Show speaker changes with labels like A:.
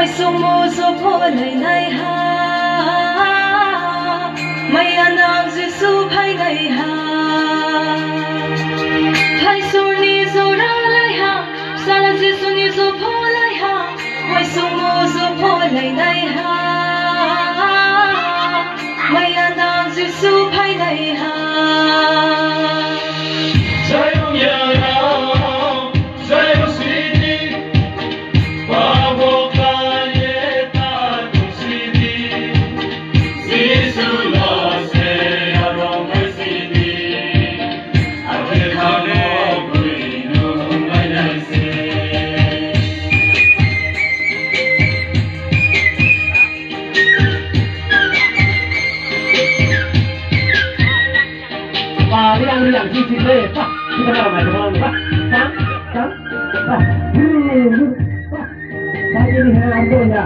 A: mai sung mô so phô lại này ha mai anang Giêsu phai này ha phai sur ni zo ra lại ha sala Giêsu ni zo phô lại ha mai sung mô so phô lại này ha mai anang Giêsu phai này ha
B: Yang sisi le, pak, kita nak macam mana, pak, pak, pak, pak, ini hanya ambil ya.